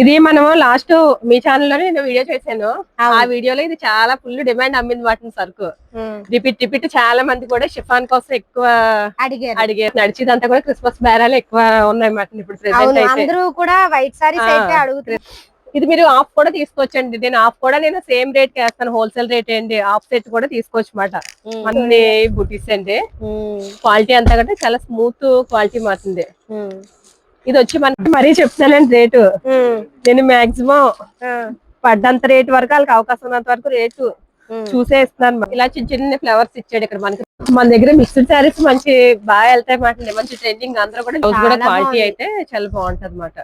ఇది మనము లాస్ట్ మీ ఛానల్ లోనే నేను వీడియో చేశాను. ఆ వీడియోలో ఇది చాలా ఫుల్ డిమాండ్ అమ్మింది వాటిని సరుకు. రిపీట్ చాలా మంది కూడా షిఫాన్ కోసం ఎక్కువ అడిగారు. నడిచిదంతా కూడా క్రిస్మస్ బేరాలు ఎక్కువ ఉన్నాయి మాట ఇప్పుడు ప్రెసెంట్ అయితే. అందరూ కూడా వైట్ సారీస్ అయితే అడుగుతున్నారు. ఇది మీరు ఆఫ్ కూడా తీసుకోవచ్చండి. నేను ఆఫ్ కూడా నేను సేమ్ రేట్ కి వేస్తాను, హోల్సేల్ రేట్ అండి. ఆఫ్ సెట్ కూడా తీసుకోవచ్చు మాట. అన్ని బుటీస్ అండి. క్వాలిటీ అంతా కూడా చాలా స్మూత్ క్వాలిటీ మాత్రం. ఇది వచ్చి మనకి మరీ చెప్తానండి రేటు. నేను మాక్సిమం పడ్డంత రేటు వరకు వాళ్ళకి అవకాశం ఉన్నంత వరకు రేటు చూసే ఇస్తున్నాను. ఇలా చిన్న చిన్న ఫ్లవర్స్ ఇచ్చాడు ఇక్కడ మనకి. మన దగ్గర మిక్స్డ్ శారీస్ మంచి బాగా వెళ్తాయి మాట. మంచి ట్రెండింగ్ అందరూ కూడా క్వాలిటీ అయితే చాలా బాగుంటది అన్నమాట.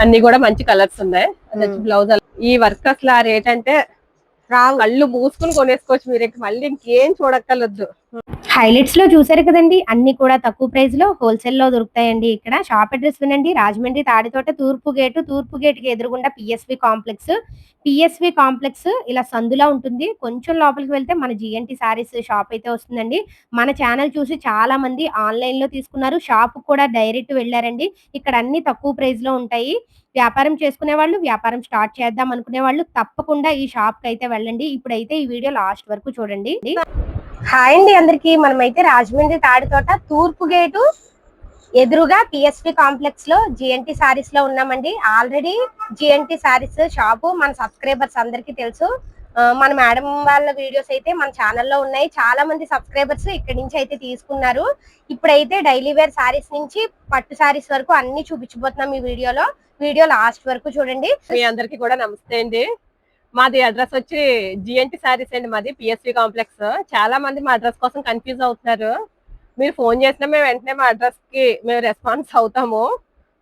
అన్ని కూడా మంచి కలర్స్ ఉన్నాయి. బ్లౌజ్ ఈ వర్క్ అసలు ఆ రేట్ అంటే కళ్ళు మూసుకుని కొనేసుకోవచ్చు మీరు. మళ్ళీ ఇంకేం చూడక్కర్లేదు. హైలైట్స్ లో చూసారు కదండి, అన్ని కూడా తక్కువ ప్రైస్ లో హోల్సేల్ లో దొరుకుతాయండి. ఇక్కడ షాప్ అడ్రస్ వినండి, రాజమండ్రి తాడితోట తూర్పు గేట్ కి ఎదురుగుండా పిఎస్వి కాంప్లెక్స్ ఇలా సందులా ఉంటుంది. కొంచెం లోపలికి వెళ్తే మన జిఎన్టీ సారీస్ షాప్ అయితే వస్తుందండి. మన ఛానల్ చూసి చాలా మంది ఆన్లైన్ లో తీసుకున్నారు, షాప్ కూడా డైరెక్ట్ వెళ్ళారండి. ఇక్కడ అన్ని తక్కువ ప్రైస్ లో ఉంటాయి. వ్యాపారం చేసుకునే వాళ్ళు, వ్యాపారం స్టార్ట్ చేద్దాం అనుకునే వాళ్ళు తప్పకుండా ఈ షాప్ కి అయితే వెళ్ళండి. ఇప్పుడైతే ఈ వీడియో లాస్ట్ వరకు చూడండి. హాయ్ అండి అందరికి. మనమైతే రాజమండ్రి తాడితోట తూర్పు గేటు ఎదురుగా పిఎస్వి కాంప్లెక్స్ లో జిఎన్టీ సారీస్ లో ఉన్నామండి. ఆల్రెడీ జిఎన్టీ సారీస్ షాపు మన సబ్స్క్రైబర్స్ అందరికి తెలుసు. మన మేడం వాళ్ళ వీడియోస్ అయితే మన ఛానల్లో ఉన్నాయి. చాలా మంది సబ్స్క్రైబర్స్ ఇక్కడి నుంచి అయితే తీసుకున్నారు. ఇప్పుడైతే డైలీ వేర్ సారీస్ నుంచి పట్టు సారీస్ వరకు అన్ని చూపించబోతున్నాం ఈ వీడియోలో. వీడియో లాస్ట్ వరకు చూడండి. మీ అందరికి కూడా నమస్తే అండి. మాది అడ్రస్ వచ్చి జిఎన్టీ సారీస్ అండి. మాది పిఎస్వి కాంప్లెక్స్. చాలా మంది మా అడ్రస్ కోసం కన్ఫ్యూజ్ అవుతున్నారు. మీరు ఫోన్ చేసినా మేము వెంటనే మా అడ్రస్ కి మేము రెస్పాన్స్ అవుతాము.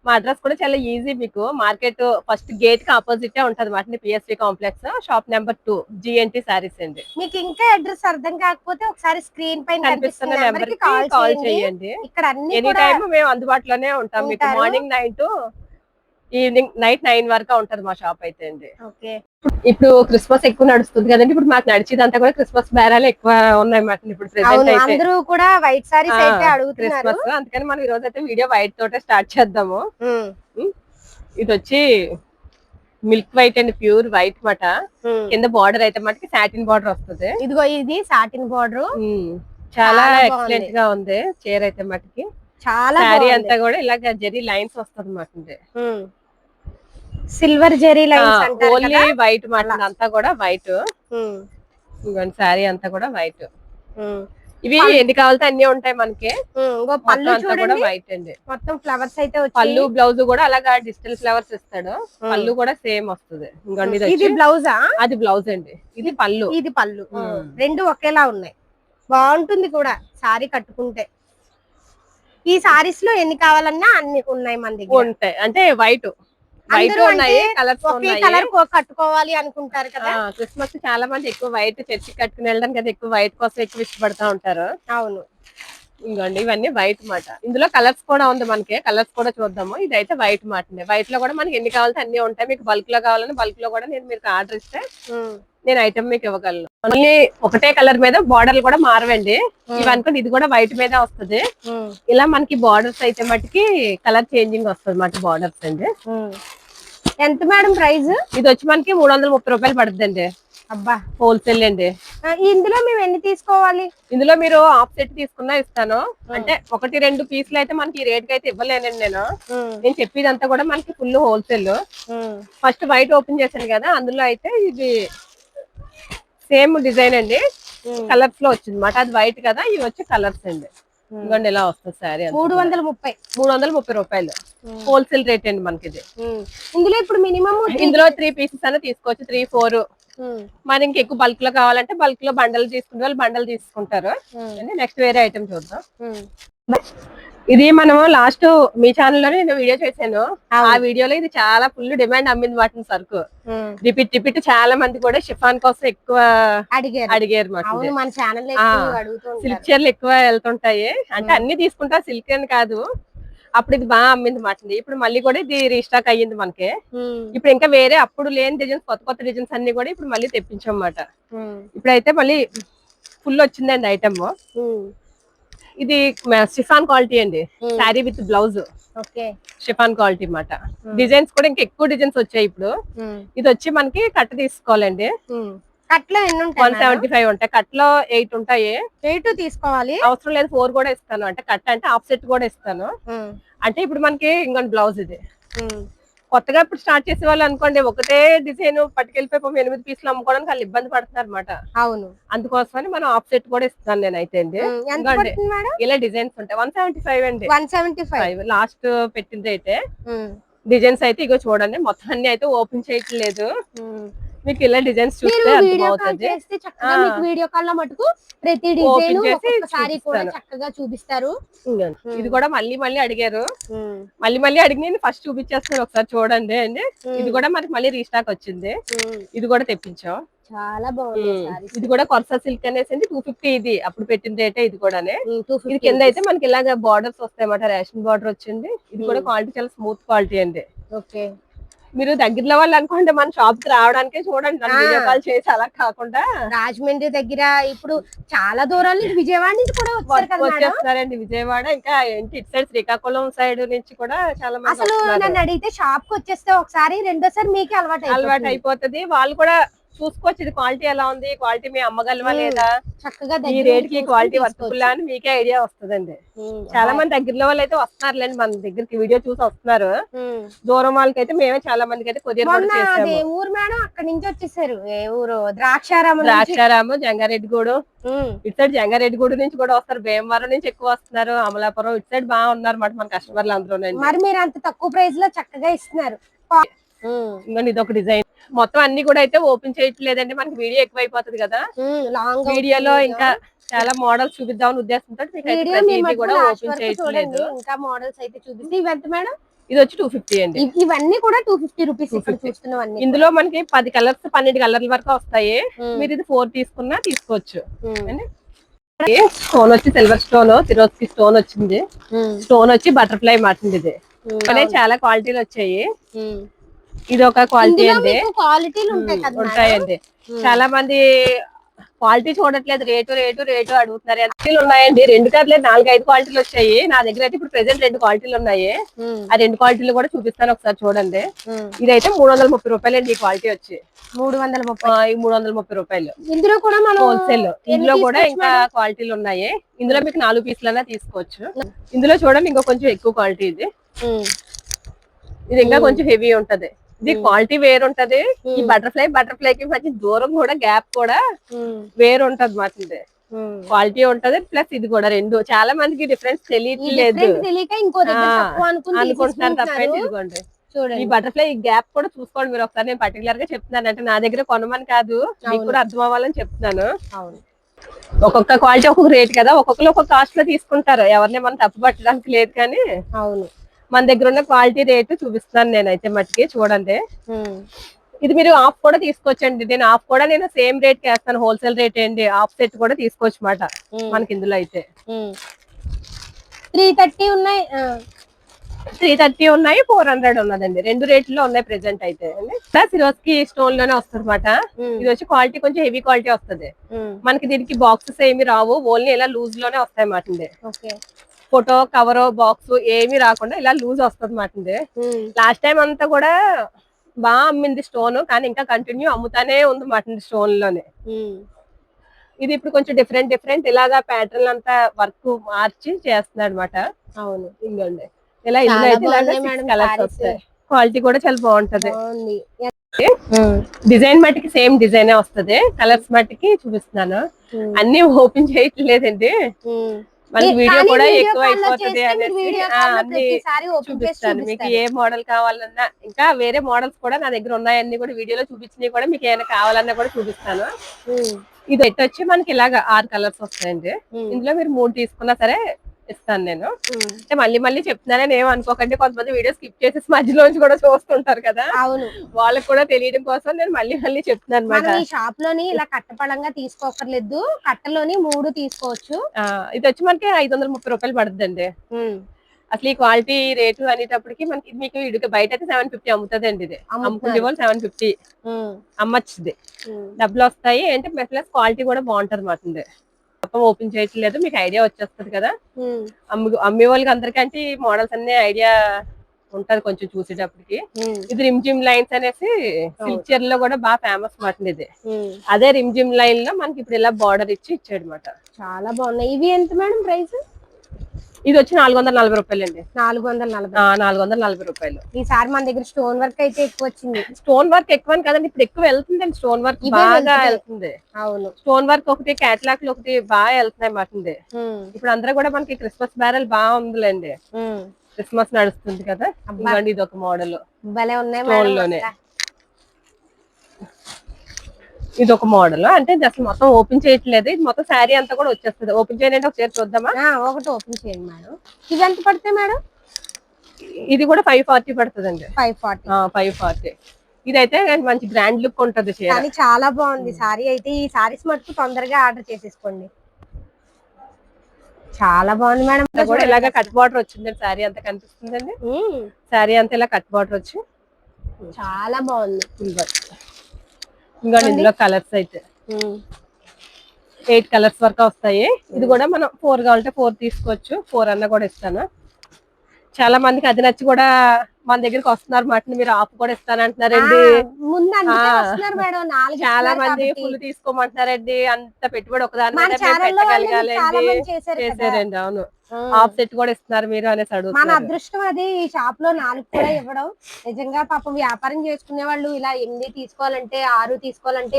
మా అడ్రస్ కూడా చాలా ఈజీ. మీకు మార్కెట్ ఫస్ట్ గేట్ కి ఆపోజిట్ ఉంటది మాట. PSV complex shop number 2 GNT saris అండి. మీకు ఇంకా అడ్రస్ అర్థం కాకపోతే ఒకసారి స్క్రీన్ పైన కనిపిస్తున్న నెంబర్ కి కాల్ చేయండి. ఇక్కడ ఎనీ టైం మేము అందుబాటులోనే ఉంటాం. మీకు మార్నింగ్ 9 to ఈవినింగ్ నైట్ 9 వరకు ఉంటది మా షాప్ అయితే అండి. ఇప్పుడు క్రిస్మస్ ఎక్కువ నడుస్తుంది కదండి. ఇప్పుడు మాకు నడిచేదంతా కూడా క్రిస్మస్ బేరాలు ఎక్కువ ఉన్నాయి మాట. ఇప్పుడు ప్రెసెంట్ అయితే అందరూ కూడా వైట్ సారీస్ అయితే అడుగుతున్నారు. అందుకని మనం ఈ రోజు అయితే వీడియో వైట్ తోటే స్టార్ట్ చేద్దాము. ఇది వచ్చి milk white and pure white మాట. కింద బార్డర్ అయితే మటుకి సాటిన్ బార్డర్ వస్తుంది. ఇదిగో ఇది సాటిన్ బార్డర్ చాలా ఎక్సలెంట్ గా ఉంది. చీర అయితే మటుకి చాలా సారీ అంతా కూడా ఇలాగ జెరీ లైన్స్ వస్తుంది మాట. Silver zari lines only white మాట. అంతా కూడా వైట్. సారీ అంతా కూడా వైట్. ఇవి ఎన్ని కావాలితే అన్ని ఉంటాయి మనకి. పళ్ళు కూడా వైట్ అండి. మొత్తం ఫ్లవర్స్ అయితే పళ్ళు బ్లౌజ్ కూడా అలాగా డిజిటల్ ఫ్లవర్స్ ఇస్తాడు. పళ్ళు కూడా సేమ్ వస్తుంది. ఇది బ్లౌజా? అది బ్లౌజ్ అండి. ఇది పళ్ళు. ఇది పళ్ళు. రెండు ఒకేలా ఉన్నాయి. బాగుంటుంది కూడా సారీ కట్టుకుంటే. ఈ సారీస్ లో ఎన్ని కావాలన్నా అన్ని ఉన్నాయి మన దగ్గర. ఉంటాయి అంటే వైట్ ఉన్నాయి, కలర్స్ ఉన్నాయి. కలర్ కట్టుకోవాలి అనుకుంటారు కదా. క్రిస్మస్ చాలా మంది ఎక్కువ వైట్ చర్చి కట్టుకుని వెళ్ళడానికి కదా ఎక్కువ వైట్ కోసం ఎక్కువ ఇష్టపడతా ఉంటారు. అవును. ఇంకోండి ఇవన్నీ వైట్ మాట. ఇందులో కలర్స్ కూడా ఉంది మనకి. కలర్స్ కూడా చూద్దాము. ఇదైతే వైట్ మాట. వైట్ లో కూడా మనకి ఎన్ని కావాలంటే అన్ని ఉంటాయి. మీకు బల్క్ లో కావాలని బల్క్ లో కూడా నేను మీకు ఆర్డర్ ఇస్తే నేను ఐటమ్ మీకు ఇవ్వగలను. ఓన్లీ ఒకటే కలర్ మీద బార్డర్లు కూడా మారవండి. ఇవి అనుకోండి ఇది కూడా వైట్ మీద వస్తుంది. ఇలా మనకి బార్డర్స్ అయితే మటుకి కలర్ చేంజింగ్ వస్తుంది మాట. బార్డర్స్ అండి. ఎంత మేడం ప్రైస్? ఇది వచ్చి మనకి 330 రూపాయలు పడుతుందండి. అబ్బా, హోల్సేల్ అండి. ఇందులో మేము ఎన్ని తీసుకోవాలి? ఇందులో మీరు హాఫ్ సెట్ తీసుకున్నా ఇస్తాను. అంటే 1-2 పీసులు అయితే మనకి ఈ రేట్ కి అయితే ఇవ్వలేనండి. నేను చెప్పేదంతా కూడా మనకి full wholesale. First white open చేశాను కదా, అందులో అయితే ఇది సేమ్ డిజైన్ అండి. కలర్స్ లో వచ్చింది మాట. అది వైట్ కదా, ఇవి వచ్చి కలర్స్ అండి. ఇంకోండి ఇలా వస్తుంది సారీ. 330 రూపాయలు హోల్సేల్ రేట్ అండి మనకి ఇది. ఇందులో ఇప్పుడు మినిమం ఇందులో 3 పీసెస్ అన్న తీసుకోవచ్చు. 3-4 మరి ఇంకెక్కువ బల్క్ లో కావాలంటే బల్క్ లో బండలు తీసుకునే వాళ్ళు బండలు తీసుకుంటారు. నెక్స్ట్ వేరే ఐటమ్ చూద్దాం. ఇది మనము లాస్ట్ మీ ఛానల్ లోనే నేను వీడియో చేశాను. ఆ వీడియోలో ఇది చాలా ఫుల్ డిమాండ్ అమ్మింది వాటిని సరుకు. రిపీట్ చాలా మంది కూడా షిఫాన్ కోసం ఎక్కువ అడిగారు మాట. సిల్క్ చీరలు ఎక్కువ వెళ్తుంటాయి అంటే అన్ని తీసుకుంటా, సిల్క్ అని కాదు. అప్పుడు ఇది బాగా అమ్మింది మాట. ఇప్పుడు మళ్ళీ కూడా ఇది రీస్టాక్ అయ్యింది మనకి. ఇప్పుడు ఇంకా వేరే అప్పుడు లేని డిజైన్స్, కొత్త డిజైన్స్ అన్ని కూడా ఇప్పుడు మళ్ళీ తెప్పించాం మాట. ఇప్పుడైతే మళ్ళీ ఫుల్ వచ్చిందండి ఐటమ్. ఇది షిఫాన్ క్వాలిటీ అండి, sari with blouse. Okay, chiffon quality అన్నమాట. డిజైన్స్ కూడా ఇంకా ఎక్కువ డిజైన్స్ వచ్చాయి ఇప్పుడు. ఇది వచ్చి మనకి కట్ తీసుకోవాలండి. కట్లో ఎన్ని ఉంటాయి? 175 ఉంటాయి. కట్లో 8 ఉంటాయి. 8 తీసుకోవాలి, అవసరం లేదు 4 కూడా ఇస్తాను. అంటే కట్ అంటే హాఫ్ సెట్ కూడా ఇస్తాను. అంటే ఇప్పుడు మనకి ఇంకొక బ్లౌజ్ ఇది కొత్తగా ఇప్పుడు స్టార్ట్ చేసే వాళ్ళు అనుకోండి, ఒకటే డిజైన్ పట్టుకెళ్ళిపోయి 8 పీసులు అమ్ముకోవడానికి వాళ్ళు ఇబ్బంది పడుతున్నారు అనమాట. అవును, అందుకోసమని మనం ఆఫ్ సెట్ కూడా ఇస్తాను నేను అయితే అండి. ఇలా డిజైన్స్ ఉంటాయి. 175 అండి. 175 లాస్ట్ పెట్టింది అయితే. డిజైన్స్ అయితే ఇగో చూడండి, మొత్తం అన్ని అయితే ఓపెన్ చేయట్లేదు. మీకు ఇలా డిజైన్స్ చూస్తే అర్థమవుతుంది. వీడియో కాల్ లో మటుకు ప్రతి డిజైన్ ఒక్కసారి కూడా చక్కగా చూపిస్తారు. ఇది కూడా మళ్ళీ మళ్ళీ అడిగారు, మళ్ళీ అడిగి నేను ఫస్ట్ చూపించేస్తాను, ఒకసారి చూడండి అండి. ఇది కూడా మనకి మళ్ళీ రీస్టాక్ వచ్చింది. ఇది కూడా తెప్పించాం, చాలా బాగుంది. ఇది కూడా కొరసా సిల్క్ అనేసి 250. ఇది అప్పుడు పెట్టింది అయితే. ఇది కూడా ఇది కింద అయితే మనకి ఇలాగ బార్డర్స్ వస్తాయి అన్నమాట. రేషన్ బార్డర్ వచ్చింది. ఇది కూడా క్వాలిటీ చాలా స్మూత్ క్వాలిటీ అండి. ఓకే, మీరు దగ్గరలో వాళ్ళు అనుకోండి, మన షాప్ కి రావడానికే చూడండి, వీడియో కాల్ చేసి అలా కాకుండా. రాజమండ్రి దగ్గర ఇప్పుడు చాలా దూరాల నుంచి, విజయవాడ నుంచి కూడా వచ్చేస్తారండి. విజయవాడ ఇంకా ఏంటి ఇటు సైడ్ శ్రీకాకుళం సైడ్ నుంచి కూడా చాలా మంది. అసలు నన్ను అడిగితే షాప్ కి వచ్చేస్తే ఒకసారి రెండోసారి మీకే అలవాటు అయిపోతుంది. వాళ్ళు కూడా చూసుకోవచ్చు ఇది క్వాలిటీ ఎలా ఉంది, క్వాలిటీ మీ అమ్మగలవా లేదా, చక్కగా ఈ రేట్ కి క్వాలిటీ వర్తబుల్ అని మీకే ఐడియా వస్తుందండి. చాలా మంది దగ్గరలో వాళ్ళు అయితే వస్తున్నారులేండి మన దగ్గరికి, వీడియో చూసి వస్తున్నారు. దూరం వాళ్ళకి అయితే మేమే చాలా మందికి అయితే కొరియర్ కూడా చేసాము. ఊరు మేడం అక్కడి నుంచి వచ్చేసారు. ఏ ఊరు? ద్రాక్షారాము, జంగారెడ్డిగూడు. ఇటు సైడ్ జంగారెడ్డిగూడు నుంచి కూడా వస్తారు, భీమవరం నుంచి ఎక్కువ వస్తున్నారు, అమలాపురం ఇటు సైడ్ బాగా ఉన్నారు అన్నమాట మన కస్టమర్లు అందరూ. మరి మీరు అంత తక్కువ ప్రైస్ లో చక్కగా ఇస్తున్నారు. ఇంకొన్ని ఇదొక డిజైన్. మొత్తం అన్ని కూడా అయితే ఓపెన్ చేయట్లేదండి, మనకి వీడియో ఎక్కువ అయిపోతుంది కదా. వీడియోలో ఇంకా చాలా మోడల్స్ చూపిద్దామని ఉద్దేశంతో కూడా ఓపెన్ చేయట్లేదు. ఇంకా మోడల్స్ అయితే చూపిస్తే ఇవెంత మేడం? ఇది వచ్చి 250 అండి. ఇవన్నీ కూడా 250 రూపీస్. చూస్తున్నాం ఇందులో మనకి 10 కలర్స్ 12 కలర్ల వరకు వస్తాయి. మీరు ఇది 4 తీసుకున్నా తీసుకోవచ్చు. స్టోన్ వచ్చి సిల్వర్ స్టోన్, తిరోస్కి స్టోన్ వచ్చింది. స్టోన్ వచ్చి బటర్ఫ్లై మాటింది. ఇది చాలా క్వాలిటీలు వచ్చాయి. ఇది ఒక క్వాలిటీ అండి, ఉంటాయండి. చాలా మంది క్వాలిటీ చూడట్లేదు, రేటు అడుగుతున్నారు. ఎంత ఉన్నాయండి, 2 కాదు 4-5 క్వాలిటీలు వచ్చాయి నా దగ్గర అయితే. ఇప్పుడు ప్రెసెంట్ 2 క్వాలిటీలు ఉన్నాయి. ఆ 2 క్వాలిటీలు కూడా చూపిస్తాను, ఒకసారి చూడండి. ఇదైతే 330 రూపాయలు అండి. ఈ క్వాలిటీ వచ్చి 330 రూపాయలు. ఇందులో కూడా మనం హోల్సేల్. ఇందులో కూడా ఇంకా క్వాలిటీలు ఉన్నాయి. ఇందులో మీకు 4 పీసులన్నా తీసుకోవచ్చు. ఇందులో చూడండి ఇంకో కొంచెం ఎక్కువ క్వాలిటీ. ఇది ఇంకా కొంచెం హెవీ ఉంటది. ఇది క్వాలిటీ వేరు ఉంటది. ఈ బటర్ఫ్లైకి మధ్య దూరం కూడా గ్యాప్ కూడా వేరు ఉంటది మాట. క్వాలిటీ ఉంటది ప్లస్ ఇది కూడా, రెండు చాలా మందికి డిఫరెన్స్ తెలియట్లేదు అనుకుంటున్నారు తప్పైతే. ఇదిగోండి ఈ బటర్ఫ్లై గ్యాప్ కూడా చూసుకోండి మీరు ఒకసారి. నేను పర్టికులర్ గా చెప్తున్నాను, అంటే నా దగ్గర కొనమని కాదు, మీకు కూడా అర్థం అవ్వాలని చెప్తున్నాను. ఒక్కొక్క క్వాలిటీ ఒక్కొక్క రేట్ కదా, ఒక్కొక్కరు ఒక్కొక్క కాస్ట్ లో తీసుకుంటారు. ఎవరిని మనం తప్పు పట్టడానికి లేదు. కానీ అవును, మన దగ్గర ఉన్న క్వాలిటీ రేటు చూపిస్తున్నాను నేనైతే మట్టుకి. చూడండి ఇది మీరు ఆఫ్ కూడా తీసుకోవచ్చండి. నేను ఆఫ్ కూడా నేను సేమ్ రేట్ కి వేస్తాను, హోల్సేల్ రేట్ అండి. ఆఫ్ సెట్ కూడా తీసుకోవచ్చు మాట మనకి. ఇందులో అయితే 330 ఉన్నాయి, 330 ఉన్నాయి, 400 ఉన్నదండి. 2 రేట్లో ఉన్నాయి ప్రెసెంట్ అయితే. ప్లస్ సిరోస్కి స్టోన్ లోనే వస్తుంది అనమాట. ఇది వచ్చి క్వాలిటీ కొంచెం హెవీ క్వాలిటీ వస్తుంది మనకి. దీనికి బాక్సెస్ ఏమి రావు, ఓన్లీ ఇలా లూజ్ లోనే వస్తాయి అన్నమాట. ఫోటో కవర్ బాక్స్ ఏమి రాకుండా ఇలా లూజ్ వస్తుంది అన్నమాట. లాస్ట్ టైం అంతా కూడా బాగా అమ్మింది స్టోన్, కానీ ఇంకా కంటిన్యూ అమ్ముతానే ఉంది అన్నమాట స్టోన్ లోనే. ఇది ఇప్పుడు కొంచెం డిఫరెంట్ ఇలాగా ప్యాటర్న్ అంతా వర్క్ మార్చి చేస్తున్నాడు అనమాట. అవును, ఇంకోండి ఇలా ఇందులో అయితే కలర్స్ వస్తాయి. క్వాలిటీ కూడా చాలా బాగుంటది. డిజైన్ మట్టికి సేమ్ డిజైన్ వస్తుంది, కలర్స్ మట్టికి చూపిస్తున్నాను. అన్ని ఓపెన్ చేయట్లేదండి, మనకి వీడియో కూడా ఎక్కువ అయిపోతుంది అనేసి అన్ని చూపిస్తాను. మీకు ఏ మోడల్ కావాలన్నా, ఇంకా వేరే మోడల్స్ కూడా నా దగ్గర ఉన్నాయి. అన్ని కూడా వీడియోలో చూపించినవి కూడా మీకు ఏమైనా కావాలన్నా కూడా చూపిస్తాను. ఇది వచ్చి మనకి ఇలాగా 6 కలర్స్ వస్తాయండి. ఇందులో మీరు 3 తీసుకున్నా సరే ఇస్తాను నేను. అంటే మళ్ళీ చెప్తున్నానని ఏం అనుకోకండి, కొంతమంది వీడియో స్కిప్ చేసేసి మధ్యలోంచి కూడా చూస్తుంటారు కదా. అవును, వాళ్ళకి కూడా తెలియడం కోసం నేను మళ్ళీ చెప్తున్నాను అనమాట. ఈ షాప్ లోని ఇలా కట్టపడంగా తీసుకోకర్లేదు, కట్టలోని 3 తీసుకోవచ్చు. ఇది వచ్చి మనకి 530 రూపాయలు పడుతుందండి. అసలు ఈ క్వాలిటీ రేటు అనేటప్పటికి మనకి మీకు ఇటుక బయట అయితే 750 అమ్ముతుందండి. ఇది అమ్ముకునే వాళ్ళు 750 అమ్మచ్చుది. డబ్బులు వస్తాయి అంటే ప్లస్ క్వాలిటీ కూడా బాగుంటది మాట. మొత్తం ఓపెన్ చేయట్లేదు, మీకు ఐడియా వచ్చేస్తుంది కదా. అమ్మే వాళ్ళకి అందరికంటే ఈ మోడల్స్ అన్ని ఐడియా ఉంటది కొంచెం చూసేటప్పటికి. ఇది రిమ్ జిమ్ లైన్స్ అనేసి సిల్క్ చీర లో కూడా బాగా ఫేమస్ మాట ఇది. అదే రిమ్ జిమ్ లైన్ లో మనకి ఇప్పుడు ఇలా బార్డర్ ఇచ్చి ఇచ్చాడు అనమాట. చాలా బాగున్నాయి. ఇవి ఎంత మేడం ప్రైస్? ఇది వచ్చి 440 రూపాయలు అండి. 440 రూపాయలు. ఈసారి మన దగ్గర స్టోన్ వర్క్ అయితే ఎక్కువ వచ్చింది. స్టోన్ వర్క్ ఎక్కువ కదండి, ఇప్పుడు ఎక్కువ వెళ్తుందండి. స్టోన్ వర్క్ బాగా వెళ్తుంది. అవును, స్టోన్ వర్క్ ఒకటి, క్యాట్లాగ్ ఒకటి బాగా వెళ్తున్నాయి మాట. ఇప్పుడు అందరూ కూడా మనకి క్రిస్మస్ బ్యారల్ బాగా ఉందిలేండి, క్రిస్మస్ నడుస్తుంది కదా. ఇదిగోండి ఇది ఒక మోడల్ భలే ఉన్నాయి స్టోన్ లోనే. ఇది ఒక మోడల్, అంటే అసలు మొత్తం ఓపెన్ చేయట్లేదు, ఇది మొత్తం శారీ అంతా కూడా వచ్చేస్తుంది. ఓపెన్ చేయండి ఒకసారి చూద్దామా? ఒకటి ఓపెన్ చేయండి మేడం. ఇది ఎంత పడతాయి మేడం? ఇది కూడా 540 పడుతుందండి. 540. ఇదైతే మంచి గ్రాండ్ లుక్ ఉంటది. కానీ చాలా బాగుంది సారీ అయితే. ఈ సారీస్ మటుకు తొందరగా ఆర్డర్ చేసేసుకోండి. చాలా బాగుంది మేడం. కూడా ఇలాగ కట్ బార్డర్ వచ్చిందండి, శారీ అంతా కనిపిస్తుందండి. శారీ అంతా ఇలా కట్ బార్డర్ వచ్చి చాలా బాగుంది. ఇంకా ఇందులో కలర్స్ అయితే 8 కలర్స్ వరకు వస్తాయి. ఇది కూడా మనం 4 కావాలంటే 4 తీసుకోవచ్చు, 4 అన్న కూడా ఇస్తాను. చాలా మందికి అది నచ్చి కూడా మన దగ్గరికి వస్తున్నారు మాట. మీరు ఆఫ్ కూడా ఇస్తానంటున్నారండి. చాలా మంది ఫుల్ తీసుకోమంటున్నారండి. అంత పెట్టుబడి ఒకదాని మీద పెట్టగలగాలండి, చేశారండి. అవును, ఆఫ్ సెట్ కూడా ఇస్తున్నారు మీరు అనేసి అడుగుతున్నారు. మన అదృష్టం అది ఈ షాప్ లో 4 కూడా ఇవ్వడం. నిజంగా పాపం వ్యాపారం చేసుకునే వాళ్ళు ఇలా 8 తీసుకోవాలంటే 6 తీసుకోవాలంటే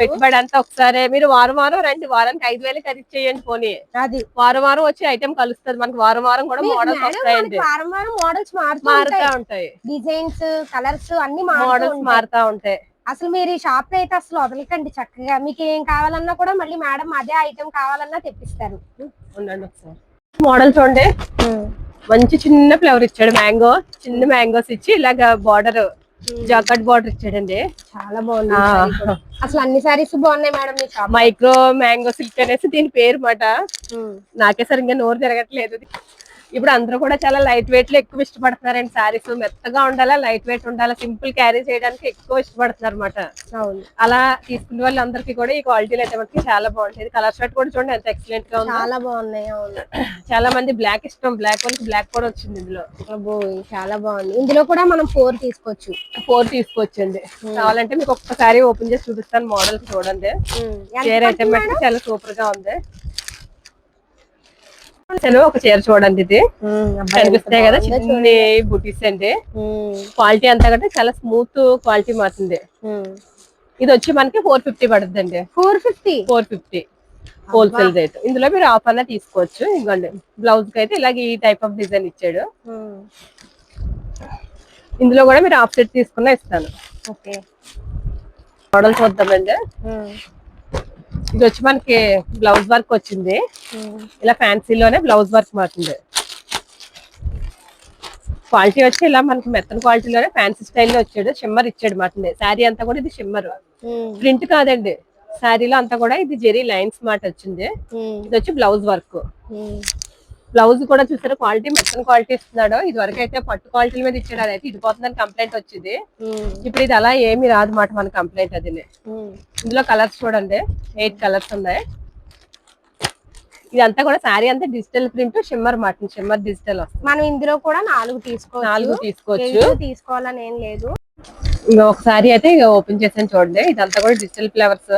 పెట్టుబడి అంతా ఒకసారి. మీరు వారం రండి, వారానికి 5,000 ఖరీదు చేయండి. పోనీ అది వారం వచ్చి ఐటమ్ కలుస్తుంది మనకి. వారం కూడా మోడల్స్ వస్తాయండి. వారం మోడల్స్ మారుతా ఉంటాయి, డిజైన్స్ కలర్స్ అన్ని మోడల్స్ మారుతా ఉంటాయి. అసలు మీరు ఈ షాప్ లో అయితే అసలు వదలకండి. చక్కగా మీకు ఏం కావాలన్నా కూడా మళ్ళీ మేడం అదే ఐటమ్ కావాలన్నా తెప్పిస్తారు. ఉండండి ఒకసారి. మోడల్ చూడండి, మంచి చిన్న ఫ్లవర్ ఇచ్చాడు, మ్యాంగో, చిన్న మ్యాంగోస్ ఇచ్చి ఇలాగ బార్డర్, జాకెట్ బార్డర్ ఇచ్చాడండి. చాలా బాగుంది. అసలు అన్ని సారీస్ బాగున్నాయి మేడం. మైక్రో మ్యాంగో సిల్క్ అనేసి దీని పేరు మాట. నాకే సరిగ్గా నోరు తిరగట్లేదు. ఇప్పుడు అందరూ కూడా చాలా లైట్ వెయిట్ లో ఎక్కువ ఇష్టపడుతున్నారండి. సారీస్ మెత్తగా ఉండాలా, లైట్ వెయిట్ ఉండాలా, సింపుల్ క్యారీ చేయడానికి ఎక్కువ ఇష్టపడుతున్నారు అనమాట. అలా తీసుకునే వాళ్ళందరికీ కూడా ఈ క్వాలిటీలు అయితే మనకి చాలా బాగుంటాయి. కలర్ షర్ట్ కూడా చూడండి ఎంత ఎక్సలెంట్ గా ఉంది. చాలా బాగున్నాయి. చాలా మంది బ్లాక్ ఇష్టం, బ్లాక్ వాళ్ళకి బ్లాక్ కూడా వచ్చింది ఇందులో. చాలా బాగుంది. ఇందులో కూడా మనం 4 తీసుకోవచ్చు. 4 తీసుకోవచ్చండి. కావాలంటే మీకు ఒక్కసారి ఓపెన్ చేసి చూపిస్తాను మోడల్ చూడండి. చీర అయితే మనకి చాలా సూపర్ గా ఉంది. ఒక చీర చూడండి, ఇది కనిపిస్తాయి కదా చిన్న బుటీస్ అండి. క్వాలిటీ అంతా కంటే చాలా స్మూత్ క్వాలిటీ మారుతుంది. ఇది వచ్చి మనకి 450 పడుతుంది అండి. 450 హోల్సేల్ రేట్. ఇందులో మీరు ఆఫ్ అన్న తీసుకోవచ్చు. ఇంకోండి బ్లౌజ్ కి అయితే ఇలాగ ఈ టైప్ ఆఫ్ డిజైన్ ఇచ్చాడు. ఇందులో కూడా మీరు ఆఫ్ సెట్ తీసుకున్నా ఇస్తాను. మోడల్ చూద్దామండి. ఇది వచ్చి మనకి బ్లౌజ్ వర్క్ వచ్చింది, ఇలా ఫ్యాన్సీలోనే బ్లౌజ్ వర్క్ మారుతుంది. క్వాలిటీ వచ్చి ఇలా మనకి మెత్తన క్వాలిటీలోనే ఫ్యాన్సీ స్టైల్లో వచ్చాడు. షిమ్మర్ ఇచ్చాడు మాట. శారీ అంతా కూడా ఇది షిమ్మర్, ప్రింట్ కాదండి. శారీలో అంతా కూడా ఇది జెరీ లైన్స్ మాట వచ్చింది. ఇది వచ్చి బ్లౌజ్ వర్క్. బ్లౌజ్ కూడా చూసారు క్వాలిటీ, మెత్తన క్వాలిటీ ఇస్తున్నాడు. ఇది వరకు అయితే పట్టు క్వాలిటీ మీద ఇచ్చాడు, అదైతే ఇది పోతుందని కంప్లైంట్ వచ్చింది. ఇప్పుడు ఇది అలా ఏమి రాదు మాట మన కంప్లైంట్. అది ఇందులో కలర్స్ చూడండి, 8 కలర్స్ ఉన్నాయి. ఇదంతా కూడా శారీ అంతా డిజిటల్ ప్రింట్, షిమ్మర్ మాట. షిమ్మర్ డిజిటల్ వస్తుంది. మనం ఇందులో కూడా 4 తీసుకోవచ్చు. తీసుకోవాలని ఏం లేదు. ఇంకా ఒక శారీ అయితే ఇక ఓపెన్ చేసాను చూడండి. ఇదంతా కూడా డిజిటల్ ఫ్లవర్స్.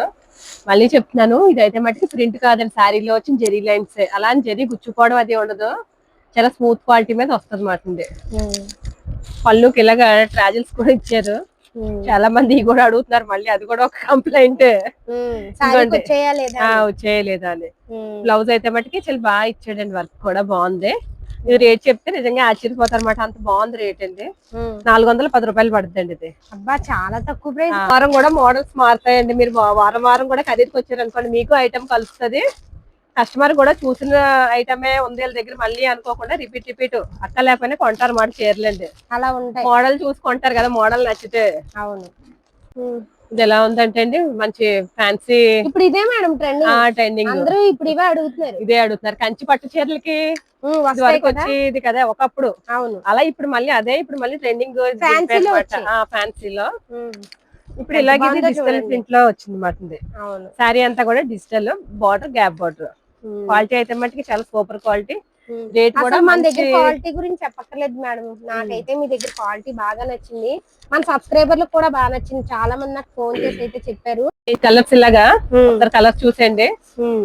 మళ్ళీ చెప్తున్నాను, ఇదైతే మటుకు ప్రింట్ కాదండి, శారీలో వచ్చిన జెరీ లైన్స్. అలా అని జెరీ గుచ్చుకోవడం అది ఉండదు, చాలా స్మూత్ క్వాలిటీ మీద వస్తుంది మాట. పళ్ళుకి ఇలాగా ట్రాజల్స్ కూడా ఇచ్చారు. చాలా మంది కూడా అడుగుతున్నారు మళ్ళీ, అది కూడా ఒక కంప్లైంట్, చేయలేదా అని. బ్లౌజ్ అయితే మటుకి చాలా బాగా ఇచ్చాడండి, వర్క్ కూడా బాగుంది. ఇది రేట్ చెప్తే నిజంగా ఆశ్చర్యపోతారు అనమాట, అంత బాగుంది రేట్ అండి. 410 రూపాయలు పడుతుందండి ఇది. అబ్బా చాలా తక్కువ ప్రైస్. వారం కూడా మోడల్స్ మారుతాయండి. మీరు వారం కూడా ఖరీదుకి వచ్చారు అనుకోండి, మీకు ఐటమ్ కలుస్తుంది. కస్టమర్ కూడా చూసిన ఐటమే ఉంది వీళ్ళ దగ్గర, మళ్ళీ అనుకోకుండా రిపీట్ అక్క లేకపోయినా కొంటారు మాట చీరలండి. అలా ఉంటాయి, మోడల్ చూసుకుంటారు కదా, మోడల్ నచ్చితే. అవును. ఇది ఎలా ఉందంటే అండి, మంచి ఫ్యాన్సీ. ఇప్పుడు ఇదే మేడం ట్రెండింగ్, అందరూ ఇప్పుడు ఇవే అడుగుతున్నారు. ఇదే అడుగుతున్నారు. కంచి పట్టు చీరలకి వచ్చి ఇది కదా ఒకప్పుడు. అవును, అలా ఇప్పుడు మళ్ళీ అదే, ఇప్పుడు మళ్ళీ ట్రెండింగ్ ఫ్యాన్సీలో. ఇప్పుడు ఇలాగే డిజిటల్ ప్రింట్ లో వచ్చింది మాట. అవును, శారీ అంతా కూడా digital, border gap border. Quality అయితే మటుకి చాలా సూపర్ క్వాలిటీ. రేట్ కూడా మన దగ్గర క్వాలిటీ గురించి చెప్పక్కర్లేదు మేడం. నాకైతే మీ దగ్గర క్వాలిటీ బాగా నచ్చింది. మన సబ్స్క్రైబర్లకు కూడా బాగా నచ్చింది. చాలా మంది నాకు ఫోన్ చేసి అయితే చెప్పారు. ఈ కలర్స్ ఇలాగా కలర్స్ చూసేయండి.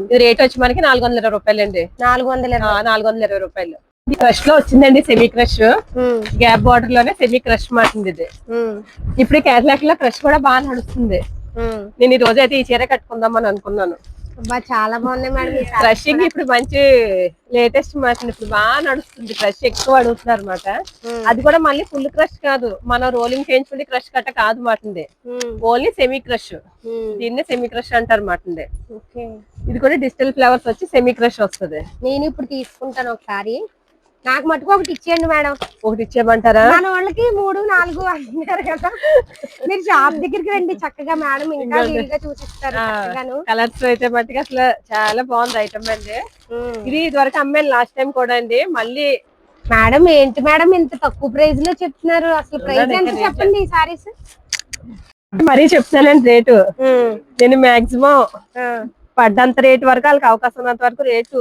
ఇది రేట్ వచ్చి మనకి 420 రూపాయలు అండి. 420 రూపాయలు. ఇది క్రష్ లో వచ్చిందండి, సెమీ క్రష్ గ్యాప్ బార్డర్ లోనే సెమీ క్రష్ మాటింది ఇది. ఇప్పుడు క్యాట్లాక్ లో క్రష్ కూడా బాగా నడుస్తుంది. నేను ఈ రోజు అయితే ఈ చీర కట్టుకుందామని అనుకున్నాను. చాలా బాగున్నాయి మేడం. క్రషింగ్ ఇప్పుడు మంచి లేటెస్ట్ మాట, ఇప్పుడు బాగా నడుస్తుంది. క్రష్ ఎక్కువ అడుగుతున్నారు అనమాట. అది కూడా మళ్ళీ ఫుల్ క్రష్ కాదు, మనం రోలింగ్ చేయించుకుంటే క్రష్ కట్ట కాదు మాటండి, ఓన్లీ సెమీ క్రష్. దీన్నే సెమీ క్రష్ అంటారు మాటండి. ఇది కూడా డిజిటల్ ఫ్లవర్స్ వచ్చి సెమీ క్రష్ వస్తుంది. నేను ఇప్పుడు తీసుకుంటాను ఒకసారి. నాకు మటుకు ఒకటి ఇచ్చేయండి మేడం. ఒకటి ఇచ్చేయమంటారా? మన వాళ్ళకి 3, 4 అంటున్నారు కదా, మీరు షాప్ దగ్గరికి రండి చక్కగా మేడం, ఇంకా వీలుగా చూసిస్తారు. కలర్స్ అయితే మట్టుగా అసలు చాలా బాగుంది ఐటమ్ అండి. ఇది ఇదివరకు అమ్మాను లాస్ట్ టైం కూడా అండి. మళ్ళీ మేడం ఏంటి మేడం ఇంత తక్కువ ప్రైస్ లో చెప్తున్నారు? అసలు ప్రైస్ ఎంత చెప్పండి ఈ సారీస్. మరీ చెప్తానండి రేటు. నేను మాక్సిమం పడ్డంత రేటు వరకు, వాళ్ళకి అవకాశం ఉన్నంత వరకు రేటు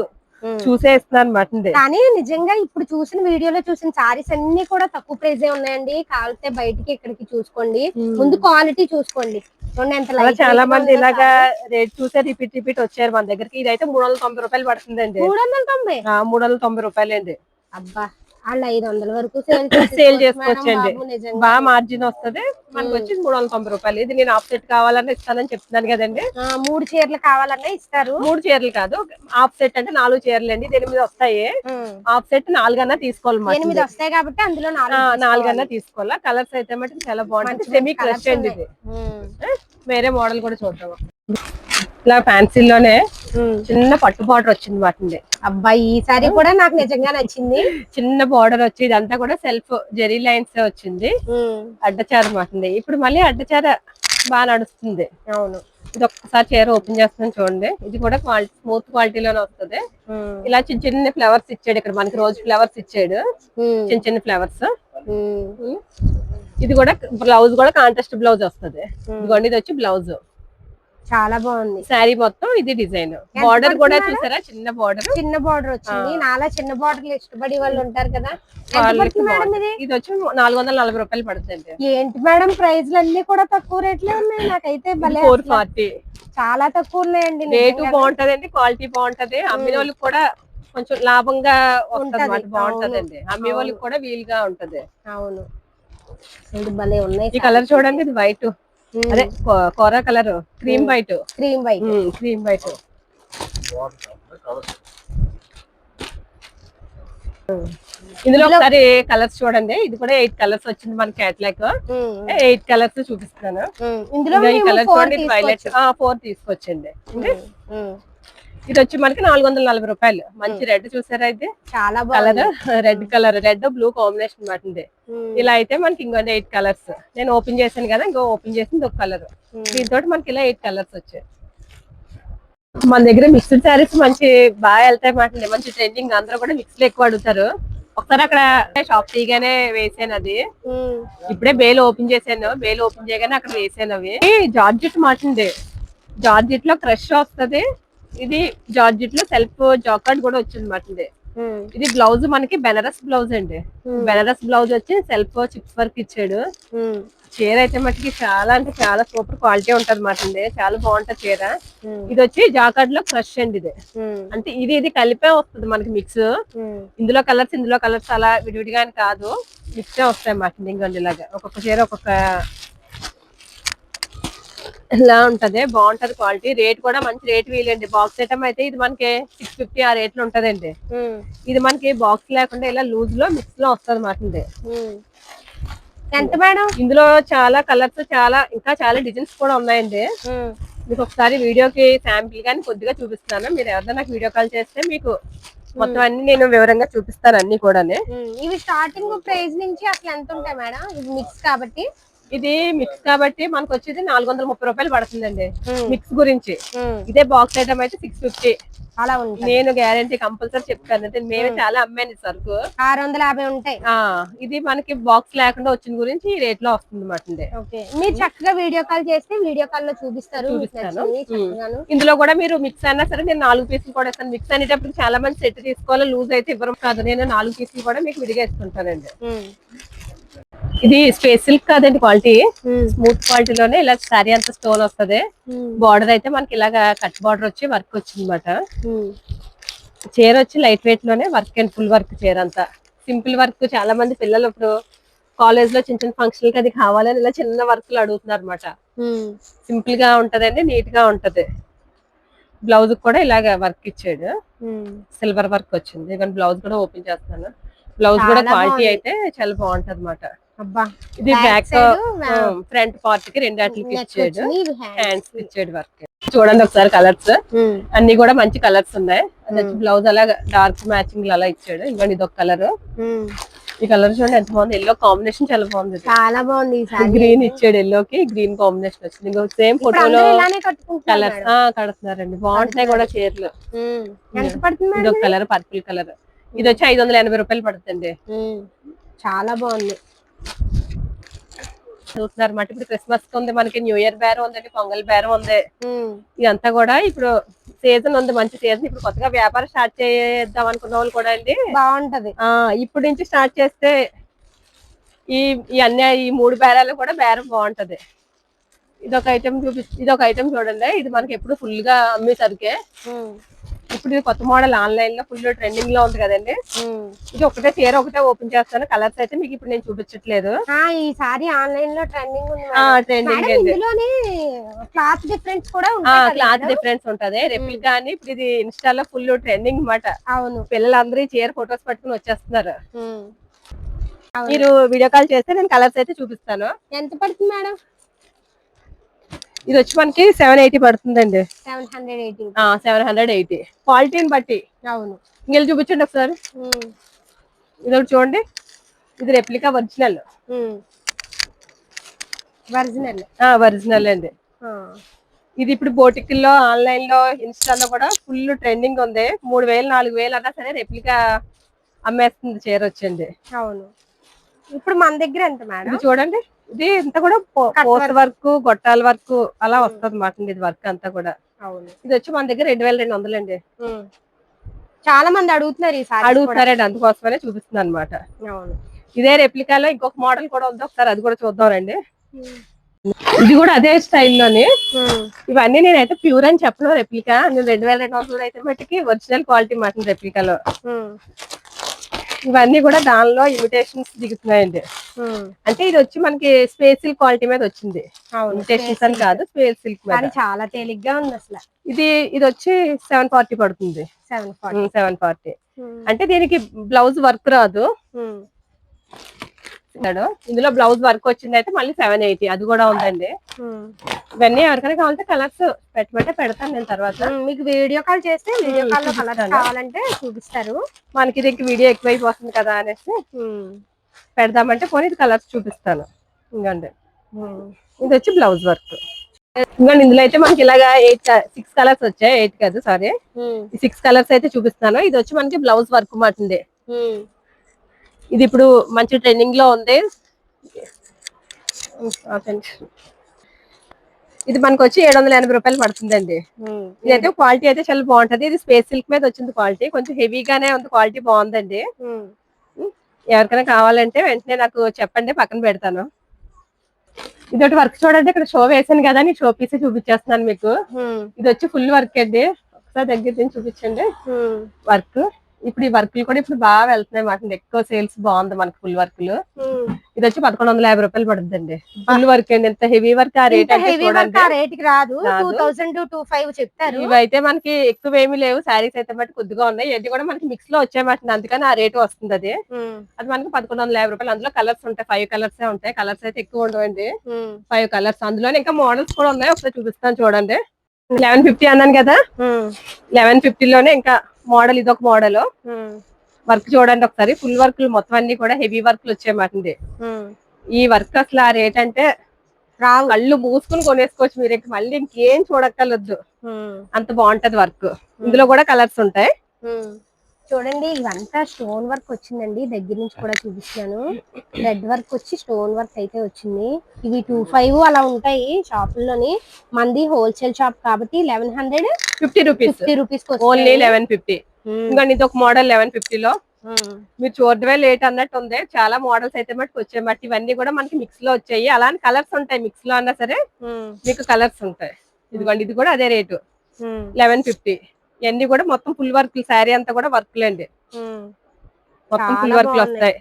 చూసే ఇస్తున్నాను అనమాట. కానీ నిజంగా ఇప్పుడు చూసిన వీడియోలో చూసిన సారీస్ అన్ని కూడా తక్కువ ప్రైజే ఉన్నాయండి. కావాలంటే బయటికి ఇక్కడికి చూసుకోండి, ముందు క్వాలిటీ చూసుకోండి. చాలా మంది ఇలాగా రేట్ చూసే రిపీట్ వచ్చారు మన దగ్గరికి. ఇది అయితే 390 రూపాయలు పడుతుందండి. 390 రూపాయలండి. అబ్బా, వాళ్ళు 500 వరకు సేల్ చేసుకోవచ్చండి. బాగా మార్జిన్ వస్తుంది మనకి వచ్చి 390 రూపాయలు. ఇది నేను ఆఫ్ సెట్ కావాలన్నా ఇస్తానని చెప్తున్నాను కదండి. 3 చీరలు కావాలన్నా ఇస్తారు. 3 చీరలు కాదు, ఆఫ్ సెట్ అంటే 4 చీరలు అండి. 8 వస్తాయి. ఆఫ్ సెట్ 4 అన్నా తీసుకోవాలి. 8 వస్తాయి కాబట్టి అందులో 4 అన్నా తీసుకోవాలా. కలర్స్ అయితే మటుకు చాలా బాగుంటుంది. సెమీ క్రష్ అండి ఇది. వేరే మోడల్ కూడా చూద్దాం. ఇలా ఫ్యాన్సీలోనే చిన్న పట్టు బార్డర్ వచ్చింది వాటింది. అబ్బాయి ఈ సారీ కూడా నాకు నిజంగా నచ్చింది. చిన్న బార్డర్ వచ్చి ఇదంతా కూడా సెల్ఫ్ జెరీ లైన్స్ వచ్చింది. అడ్డచార మాటింది. ఇప్పుడు మళ్ళీ అడ్డచార బాగా నడుస్తుంది. అవును, ఇది ఒక్కసారి చీర ఓపెన్ చేస్తున్నాను చూడండి. ఇది కూడా క్వాలిటీ స్మూత్ క్వాలిటీలోనే వస్తుంది. ఇలా చిన్న చిన్న ఫ్లవర్స్ ఇచ్చాడు. ఇక్కడ మనకి రోజు ఫ్లవర్స్ ఇచ్చాడు, చిన్న చిన్న ఫ్లవర్స్. ఇది కూడా బ్లౌజ్ కూడా కాంట్రాస్ట్ బ్లౌజ్ వస్తుంది. ఇదిగోండి, ఇది వచ్చి బ్లౌజ్. చాలా బాగుంది శారీ మొత్తం. ఇది డిజైన్ బార్డర్ కూడా చూసారా, చిన్న బార్డర్ వచ్చింది. నాలా చిన్న బార్డర్లు ఇష్టపడే వాళ్ళు ఉంటారు కదా. ఇది వచ్చి 440 రూపాయలు పడుతుంది. ఏంటి మేడం ప్రైజ్లు అన్ని కూడా తక్కువ రేట్లే ఉన్నాయి. నాకైతే 440 చాలా తక్కువ ఉన్నాయండి. రేటు బాగుంటదండి, క్వాలిటీ బాగుంటది. అమ్మిన వాళ్ళకి కూడా కొంచెం లాభంగా ఉంటది, బాగుంటదండి. అమ్మే వాళ్ళకి కూడా వీలుగా ఉంటది. అవును, భలే ఉన్నాయి. ఈ కలర్ చూడండి, ఇది వైట్, అదే కోరా కలర్, క్రీమ్ వైట్. ఇందులో ఒకసారి కలర్స్ చూడండి. ఇది కూడా 8 కలర్స్ వచ్చింది మన క్యాట్లాగ్. 8 కలర్స్ చూపిస్తాను. ఇందులో ఈ కలర్ చూడండి, వైలెట్ 4 తీసుకొచ్చండి. ఇది వచ్చి మనకి 440 రూపాయలు. మంచి రెడ్ చూసారా, ఇది చాలా కలర్, రెడ్ బ్లూ కాంబినేషన్ మాట. ఇలా అయితే మనకి ఇంకొన్ని 8 కలర్స్. నేను ఓపెన్ చేశాను కదా, ఇంకో ఓపెన్ చేసింది ఒక కలర్. దీంతో మనకి ఇలా 8 కలర్స్ వచ్చాయి. మన దగ్గర మిక్స్డ్ శారీస్ మంచి బాగా వెళ్తాయి మాట. మంచి ట్రెండింగ్, అందరూ కూడా మిక్స్ లో ఎక్కువ అడుగుతారు. ఒకసారి అక్కడ షాప్ తీయగానే వేసాను అది. ఇప్పుడే బేల్ ఓపెన్ చేశాను. బేల్ ఓపెన్ చేయగానే అక్కడ వేసాను అవి. జార్జెట్ మాటింది. జార్జెట్ లో క్రష్ వస్తుంది. ఇది జార్జెట్ లో సెల్ఫ్ జాకార్డ్ కూడా వచ్చింది మాట. ఇది బ్లౌజ్ మనకి బెనారస్ బ్లౌజ్ అండి. బెనారస్ బ్లౌజ్ వచ్చి సెల్ఫ్ చిప్స్ వర్క్ ఇచ్చాడు. చీర అయితే మటుకి చాలా అంటే చాలా సూపర్ క్వాలిటీ ఉంటది మాట. చాలా బాగుంటది చీర. ఇది వచ్చి జాకార్డ్ లో క్రష్ అండి. ఇది అంటే ఇది కలిపే వస్తుంది మనకి మిక్స్. ఇందులో కలర్స్ అలా విడివిడిగా కాదు, మిక్స్ వస్తాయి అన్నమాట. ఇంకొంచెం ఇలాగా ఒక్కొక్క చీర ఒక్కొక్క ఇలా ఉంటది. బాగుంటది క్వాలిటీ. రేట్ కూడా మంచి రేట్ వీలండి. బాక్స్ ఐటమ్ అయితే ఇది మనకి 650 ఆ రేట్లు ఉంటదండి. ఇది మనకి బాక్స్ లేకుండా ఇలా లూజ్ లో మిక్స్ లో వస్తుంది అన్నమాట. ఎంత మేడం? ఇందులో చాలా కలర్స్, ఇంకా చాలా డిజైన్స్ కూడా ఉన్నాయండి. మీకు ఒకసారి వీడియోకి శాంపిల్ గానీ కొద్దిగా చూపిస్తాను. మీరు ఎవరైనా నాకు వీడియో కాల్ చేస్తే మీకు మొత్తం అన్ని నేను వివరంగా చూపిస్తాను అన్ని కూడా. ఇవి స్టార్టింగ్ ప్రైస్ నుంచి అసలు ఎంత ఉంటాయి మేడం? ఇది మిక్స్ కాబట్టి ఇది మిక్స్ కాబట్టి మనకు వచ్చేది 430 రూపాయలు పడుతుందండి మిక్స్ గురించి. ఇదే బాక్స్ ఐటమ్ అయితే 650 అలా ఉంటాయి. నేను గ్యారంటీ కంపల్సరీ చెప్తాను. అంటే మేమే చాలా అమ్మాను సరుకు 650 ఉంటాయి. ఇది మనకి బాక్స్ లేకుండా వచ్చిన గురించి ఈ రేట్ లో వస్తుంది అన్నమాట. ఓకే, మీరు చక్కగా వీడియో కాల్ చేస్తే వీడియో కాల్ లో చూపిస్తారు. ఇందులో కూడా మీరు మిక్స్ అయినా సరే నేను 4 పీసులు కూడా ఇస్తాను. మిక్స్ అనేటప్పుడు చాలా మంది సెట్ తీసుకోవాలి, లూజ్ అయితే ఇవ్వడం కాదు. నేను 4 పీసులు కూడా మీకు విడిగా ఇస్తుంటానండి. ఇది స్పేస్ సిల్క్ కాదండి, క్వాలిటీ స్మూత్ క్వాలిటీలోనే ఇలా సారీ అంతా స్టోన్ వస్తుంది. బార్డర్ అయితే మనకి ఇలాగా కట్ బార్డర్ వచ్చి వర్క్ వచ్చింది అనమాట. చీర వచ్చి లైట్ వెయిట్ లోనే వర్క్ అండ్ ఫుల్ వర్క్ చీర అంతా సింపుల్ వర్క్. చాలా మంది పిల్లలు ఇప్పుడు కాలేజ్ లో చిన్న చిన్న ఫంక్షన్ అది కావాలని ఇలా చిన్న వర్క్లు అడుగుతున్నారు అనమాట. సింపుల్ గా ఉంటదండి, నీట్ గా ఉంటది. బ్లౌజ్ కూడా ఇలాగ వర్క్ ఇచ్చాడు, సిల్వర్ వర్క్ వచ్చింది. ఇవన్నీ బ్లౌజ్ కూడా ఓపెన్ చేస్తాను. బ్లౌజ్ కూడా క్వాలిటీ అయితే చాలా బాగుంటది అనమాట. ఇది బ్యాక్ ఫ్రంట్ పార్ట్ కి రెండాట్లకి ఇచ్చాడు, హ్యాండ్స్ ఇచ్చాడు వర్క్. చూడండి ఒకసారి కలర్స్ అన్ని కూడా మంచి కలర్స్ ఉన్నాయి. బ్లౌజ్ అలా డార్క్ మ్యాచింగ్ అలా ఇచ్చాడు. ఇవ్వండి ఇది ఒక కలర్. ఈ కలర్ చూడండి ఎంత బాగుంది, ఎల్లో కాంబినేషన్ చాలా బాగుంది. చాలా బాగుంది. గ్రీన్ ఇచ్చాడు, ఎల్లోకి గ్రీన్ కాంబినేషన్ వచ్చింది. సేమ్ ఫోటోలో కలర్స్ కడుతున్నారండి, బాగుంటున్నాయి కూడా చీరలు. ఇది ఒక కలర్ పర్పుల్ కలర్. ఇది వచ్చి 580 రూపాయలు పడుతుంది. చాలా బాగుంది. చూస్తున్నారు అన్నమాట. ఇప్పుడు క్రిస్మస్ ఉంది, మనకి న్యూ ఇయర్ బేరం ఉందండి, పొంగల్ బేరం ఉంది. ఇదంతా కూడా ఇప్పుడు సీజన్ ఉంది, మంచి సీజన్. ఇప్పుడు కొత్తగా వ్యాపారం స్టార్ట్ చేద్దాం అనుకున్న వాళ్ళు కూడా అండి బాగుంటది. ఇప్పుడు నుంచి స్టార్ట్ చేస్తే ఈ అన్ని ఈ 3 బేరాలు కూడా బేరం బాగుంటది. ఇదొక ఐటమ్ ఇదొక ఐటమ్ చూడండి. ఇది మనకి ఎప్పుడు ఫుల్ గా అమ్మే సరికే. ఇప్పుడు ఇది కొత్త మోడల్, ఆన్లైన్ లో ఫుల్ ట్రెండింగ్ లో ఉంది కదండి. ఇది ఒకటే చీర ఒకటే ఓపెన్ చేస్తాను. కలర్స్ అయితే మీకు ఇప్పుడు నేను చూపించట్లేదు. ఈ సారీ ఆన్లైన్ లో ట్రెండింగ్ ఉంది. ట్రెండింగ్ క్లాత్ డిఫరెన్స్ కూడా క్లాత్ డిఫరెన్స్ ఉంటది. రెప్లికా అని ఇప్పుడు ఇది ఇన్స్టాలో ఫుల్ ట్రెండింగ్ అన్నమాట. అవును, పిల్లలందరూ ఈ చీర ఫొటోస్ పట్టుకుని వచ్చేస్తున్నారు. మీరు వీడియో కాల్ చేస్తే నేను కలర్స్ అయితే చూపిస్తాను. ఎంత పడుతుంది మేడం? ఇది వచ్చి మనకి 780 పడుతుందండి. 780 క్వాలిటీని బట్టి. అవును, ఇంకెళ్ళి చూపించండి ఒకసారి. ఇది ఒకటి చూడండి, ఇది రెప్లికా ఒరిజినల్. ఒరిజినల్ అండి. ఇది ఇప్పుడు బోటిక్లో, ఆన్లైన్ లో, ఇన్స్టాలో కూడా ఫుల్ ట్రెండింగ్ ఉంది. 3000 4000 అన్నా సరే రెప్లికా అమ్మేస్తుంది చీర వచ్చండి. అవును, ఇప్పుడు మన దగ్గర ఎంత మేడం? ఇది చూడండి, ఇది ఇంత కూడా పోస్ట్ వర్క్, గొట్టాల వర్క్ అలా వస్తుంది అన్నమాట. ఇది వర్క్ అంతా కూడా. అవును, ఇది వచ్చి మన దగ్గర 2200 అండి. చాలా మంది అడుగుతున్నారండి, అందుకోసమనే చూపిస్తుంది అనమాట. అవును, ఇదే రెప్లికాలో ఇంకొక మోడల్ కూడా ఉంది, ఒకసారి అది కూడా చూద్దాం రండి. ఇది కూడా అదే స్టైల్లోని. ఇవన్నీ నేనైతే ప్యూర్ అని చెప్పను, రెప్లికా. నేను 2200 అయితే మట్టికి ఒరిజినల్ క్వాలిటీ మాట రెప్లికాలో. ఇవన్నీ కూడా దానిలో ఇమిటేషన్స్ దిగుతున్నాయండి. అంటే ఇది వచ్చి మనకి స్పేస్ సిల్క్ క్వాలిటీ మీద వచ్చింది, ఇమిటేషన్స్ అని కాదు, స్పేస్ సిల్క్ మీద. చాలా తేలిగ్గా ఉంది అసలు. ఇది వచ్చి 740 పడుతుంది. 740 అంటే దీనికి బ్లౌజ్ వర్క్ రాదు. ఇందులో బ్లౌజ్ వర్క్ వచ్చింది అయితే మళ్ళీ 780, అది కూడా ఉందండి. ఇవన్నీ ఎవరికైనా కావాలంటే కలర్స్ పెట్టమంటే పెడతాను నేను తర్వాత. మీకు వీడియో కాల్ చేస్తే వీడియో కాల్ లో కలర్స్ కావాలంటే చూపిస్తారు. మనకి ఇది వీడియో ఎక్కువైపోతుంది కదా అనేసి పెడదామంటే పోనీ ఇది కలర్స్ చూపిస్తాను. ఇంకండి ఇది వచ్చి బ్లౌజ్ వర్క్. ఇంకండి ఇందులో అయితే మనకి ఇలాగా 6 కలర్స్ వచ్చాయి, 8 కాదు సారీ, 6 కలర్స్ అయితే చూపిస్తాను. ఇది వచ్చి మనకి బ్లౌజ్ వర్క్ మాటింది. ఇది ఇప్పుడు మంచి ట్రెండింగ్ లో ఉంది. ఇది మనకు వచ్చి 780 రూపాయలు పడుతుందండి. ఇదైతే క్వాలిటీ అయితే చాలా బాగుంటది. ఇది స్పేస్ సిల్క్ మీద వచ్చింది క్వాలిటీ, కొంచెం హెవీగానే ఉంది, క్వాలిటీ బాగుందండి. ఎవరికైనా కావాలంటే వెంటనే నాకు చెప్పండి, పక్కన పెడతాను. ఇదొకటి వర్క్ చూడండి, ఇక్కడ షో వేసాను కదా అని షో పీస్ చూపించేస్తున్నాను మీకు. ఇది వచ్చి ఫుల్ వర్క్ అండి, ఒకసారి దగ్గర నుంచి చూపించండి వర్క్. ఇప్పుడు ఈ వర్క్లు కూడా ఇప్పుడు బాగా వెళ్తున్నాయి మాట, ఎక్కువ సేల్స్ బాగుంది మనకి ఫుల్ వర్క్లు. ఇది వచ్చి 1150 రూపాయలు పడుతుందండి. ఫుల్ వర్క్ అండి, ఎంత హెవీ వర్క్. ఆ రేట్ రాదు, 2000 to 2500 చెప్తారు. ఇవైతే మనకి ఎక్కువ ఏమీ లేవు, శారీస్ అయితే మట్టి కొద్దిగా ఉన్నాయి. ఇది కూడా మనకి మిక్స్ లో వచ్చాయన్నమాట, అందుకని ఆ రేటు వస్తుంది. అది మనకి 1150 రూపాయలు. అందులో కలర్స్ ఉంటాయి, 5 కలర్స్ ఉంటాయి. కలర్స్ అయితే ఎక్కువ ఉండవండి, 5 కలర్స్. అందులోనే ఇంకా మోడల్స్ కూడా ఉన్నాయి, ఒకసారి చూపిస్తాను చూడండి. 1150 అన్నాను కదా, 1150 లోనే ఇంకా మోడల్, ఇదొక మోడల్. వర్క్ చూడండి ఒకసారి, ఫుల్ వర్క్ మొత్తం అన్ని కూడా హెవీ వర్క్లు వచ్చాయన్నమాట. ఈ వర్క్ అసలు ఆ రేట్ అంటే రావు. కళ్ళు మూసుకుని కొనేసుకోవచ్చు మీరు, మళ్ళీ ఇంకేం చూడక్కర్లేదు, అంత బాగుంటది వర్క్. ఇందులో కూడా కలర్స్ ఉంటాయి. చూడండి ఇవంతా స్టోన్ వర్క్ వచ్చిందండి, దగ్గర నుంచి కూడా చూపిస్తున్నాను. థ్రెడ్ వర్క్ వచ్చి స్టోన్ వర్క్ అయితే వచ్చింది. ఇవి 25 అలా ఉంటాయి షాపుల్లోని, మంది హోల్సేల్ షాప్ కాబట్టి 1150 రూపీస్ ఓన్లీ 1150. ఇంకా ఇది ఒక మోడల్ 1150 లో మీరు చూడవే లేట్ అన్నట్టు ఉంది. చాలా మోడల్స్ అయితే మటుకు వచ్చాయి మట్టి, ఇవన్నీ కూడా మనకి మిక్స్ లో వచ్చాయి. అలానే కలర్స్ ఉంటాయి, మిక్స్ లో అన్నా సరే మీకు కలర్స్ ఉంటాయి. ఇదిగోండి ఇది కూడా అదే రేటు 1150. ఇవన్నీ కూడా మొత్తం ఫుల్ వర్క్, శారీ అంతా కూడా వర్క్లండి, మొత్తం ఫుల్ వర్క్ వస్తాయి.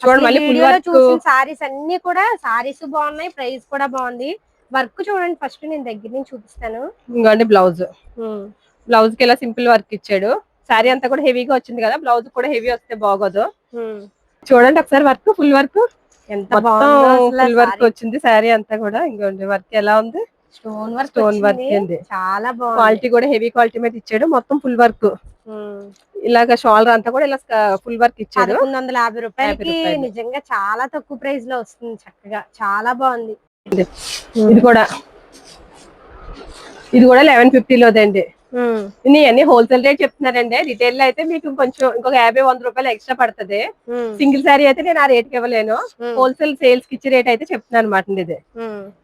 చూడండి మళ్ళీ ఫుల్ వర్క్ సారీస్ అన్ని కూడా సారీస్ బాగున్నాయి, ప్రైస్ కూడా బాగుంది. వర్క్ చూడండి ఫస్ట్ నేను దగ్గర నుంచి చూపిస్తాను. ఇంకోండి బ్లౌజ్, బ్లౌజ్ కి ఇలా సింపుల్ వర్క్ ఇచ్చాడు. శారీ అంతా కూడా హెవీగా వచ్చింది కదా, బ్లౌజ్ కూడా హెవీ వస్తే బాగోదు. చూడండి ఒకసారి వర్క్, ఫుల్ వర్క్ ఎంత బాగుందో, ఫుల్ వర్క్ వచ్చింది శారీ అంతా కూడా. ఇంకోండి వర్క్ ఎలా ఉంది, స్టోన్ వర్క్ అండి, చాలా బాగుంది. క్వాలిటీ కూడా హెవీ క్వాలిటీ మీద ఇచ్చాడు, మొత్తం ఫుల్ వర్క్. ఇలాగ షాల్ అంతా కూడా ఇలా ఫుల్ వర్క్ ఇచ్చాడు. 1150 రూపాయలకి నిజంగా చాలా తక్కువ ప్రైస్ లో వస్తుంది, చక్కగా చాలా బాగుంది. ఇది కూడా 1150 లోదండి. ఇవన్నీ హోల్సేల్ రేట్ చెప్తున్నారండి, రిటైల్ లో అయితే మీకు కొంచెం ఇంకొక 50-100 రూపాయలు ఎక్స్ట్రా పడుతుంది. సింగిల్ శారీ అయితే నేను ఆ రేట్ కి ఇవ్వలేను, హోల్సేల్ సేల్స్ కి ఇచ్చే రేట్ అయితే చెప్తున్నాను అనమాట.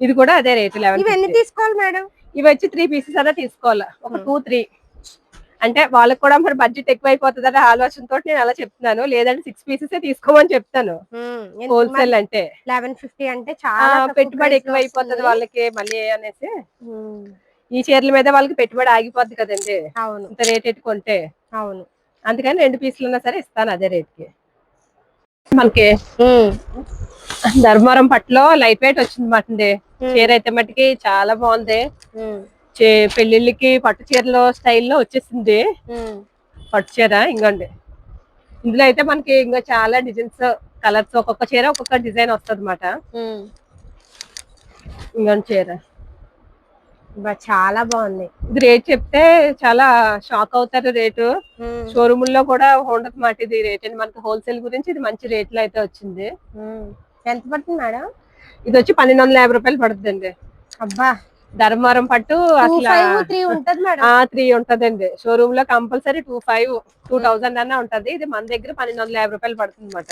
ఇది కూడా అదే రేట్ 1150. తీసుకోవాలి మేడం, ఇవి వచ్చి 3 పీసెస్ అలా తీసుకోవాలి, ఒక 2-3. అంటే వాళ్ళకి కూడా మరి బడ్జెట్ ఎక్కువ అయిపోతుంది అనే ఆలోచనతో నేను అలా చెప్తున్నాను, లేదంటే 6 పీసెస్ తీసుకోమని చెప్తాను. హోల్సేల్ అంటే 1150 అంటే చాలా పెట్టుబడి ఎక్కువ అయిపోతుంది వాళ్ళకి మళ్ళీ అనేసి. ఈ చీరల మీద వాళ్ళకి పెట్టుబడి ఆగిపోద్ది కదండి, అవును, ఇంత రేట్ ఎట్టుకుంటే. అవును, అందుకని 2 పీసులు ఉన్నా సరే ఇస్తాను అదే రేట్ కి. మనకి ధర్మవరం పట్టులో లైట్ వెయిట్ వచ్చింది మటండి, చీర అయితే మట్టికి చాలా బాగుంది. పెళ్లిళ్ళకి పట్టు చీరలో స్టైల్లో వచ్చేసింది పట్టు చీర. ఇంకోండి ఇందులో అయితే మనకి ఇంకా చాలా డిజైన్స్, కలర్స్, ఒక్కొక్క చీర ఒక్కొక్క డిజైన్ వస్తుంది అన్నమాట. ఇంకోండి చీర చాలా బాగుంది. ఇది రేట్ చెప్తే చాలా షాక్ అవుతారు, రేటు షోరూమ్ లో కూడా ఉండదు మాట ఇది రేట్ అండి. మనకి హోల్సేల్ గురించి ఇది మంచి రేట్ లో అయితే వచ్చింది. ఎంత పడుతుంది మేడం? ఇది వచ్చి 1250 రూపాయలు పడుతుందండి. అబ్బా, ధర్మవరం పట్టు అసలు 3 ఉంటదండి, షోరూమ్ లో కంపల్సరీ 2000 అన్నా ఉంటది. ఇది మన దగ్గర 1250 రూపాయలు పడుతుంది అన్నమాట.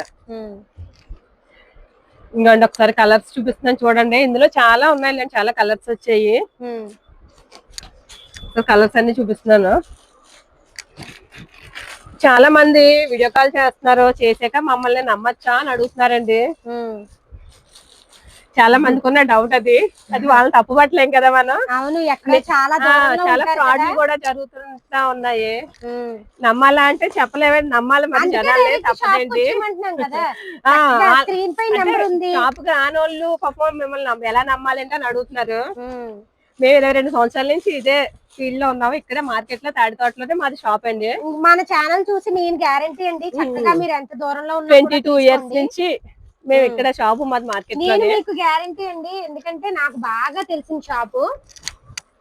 ఇంకోండి ఒకసారి కలర్స్ చూపిస్తున్నాను చూడండి, ఇందులో చాలా ఉన్నాయి, చాలా కలర్స్ వచ్చాయి. కలర్స్ అన్ని చూపిస్తున్నాను. చాలా మంది వీడియో కాల్ చేస్తున్నారు, చేసాక మమ్మల్ని నమ్మచ్చా అని అడుగుతున్నారండి. చాలా మందికి ఉన్న డౌట్ అది వాళ్ళని తప్పు పట్టలేం కదా మనం. అవును, ఎక్కడ చాలా ఫ్రాడ్ కూడా జరుగుతుంటా ఉన్నాయి. నమ్మాలా అంటే చెప్పలేమని, నమ్మాలి మరి జనాలే, తప్పదేంటి. షాప్ కానోళ్ళు పాపం మిమ్మల్ని ఎలా నమ్మాలంటే అని అడుగుతున్నారు. మేము 22 సంవత్సరాల నుంచి ఇదే ఫీల్డ్ లో ఉన్నాము, ఇక్కడే మార్కెట్ లో తాడితోటలోనే మాది షాప్ అండి. మన ఛానల్ చూసి నేను గ్యారంటీ అండి, చక్కగా మీరు ఎంత దూరంలో ఉన్నా 22 ఇయర్స్ నుంచి మేము ఇక్కడ షాపు మాది మార్కెట్ లో. మీకు గ్యారంటీ అండి, ఎందుకంటే నాకు బాగా తెలిసిన షాపు.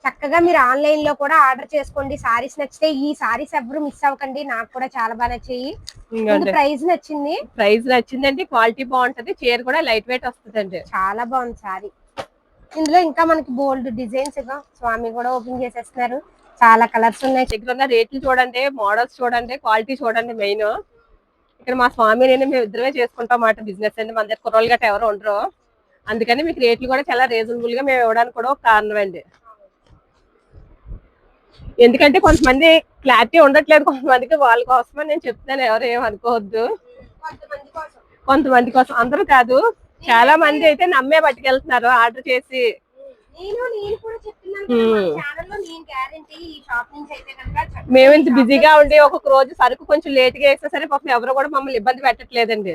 చక్కగా మీరు ఆన్లైన్ లో కూడా ఆర్డర్ చేసుకోండి, సారీస్ నచ్చితే. ఈ సారీస్ ఎవరు మిస్ అవ్వకండి, నాకు కూడా చాలా బాగా నచ్చాయి. ప్రైస్ నచ్చింది, అండి, క్వాలిటీ బాగుంటది, చీర కూడా లైట్ వెయిట్ వస్తుందండి, చాలా బాగుంది సారీ. ఇందులో ఇంకా మనకి బోల్డ్ డిజైన్స్, స్వామి కూడా ఓపెన్ చేసేస్తున్నారు, చాలా కలర్స్ ఉన్నాయి. దగ్గర ఉన్న రేట్లు చూడండి, మోడల్స్ చూడండి, క్వాలిటీ చూడండి. మెయిన్ ఇక్కడ మా స్వామి నేను మేము ఇద్దరమే చేసుకుంటాం అన్నమాట బిజినెస్ అండి, మన దగ్గర కుర్రోళ్ళు గట్రా ఎవరు ఉండరు. అందుకని మీకు రేట్లు కూడా చాలా రీజనబుల్ గా మేము ఇవ్వడానికి కూడా ఒక కారణం అండి. ఎందుకంటే కొంతమంది క్లారిటీ ఉండట్లేదు కొంతమందికి, వాళ్ళ కోసమని నేను చెప్తాను, ఎవరు ఏమనుకోవద్దు. కొంతమంది కోసం, అందరూ కాదు, చాలా మంది అయితే నమ్మే పట్టుకెళ్తున్నారు ఆర్డర్ చేసి. మేము ఇంత బిజీగా ఉండి ఒక్కొక్క రోజు సరుకు కొంచెం లేట్ గా వేసినా సరే పాపం ఎవరు కూడా మమ్మల్ని ఇబ్బంది పెట్టట్లేదండి,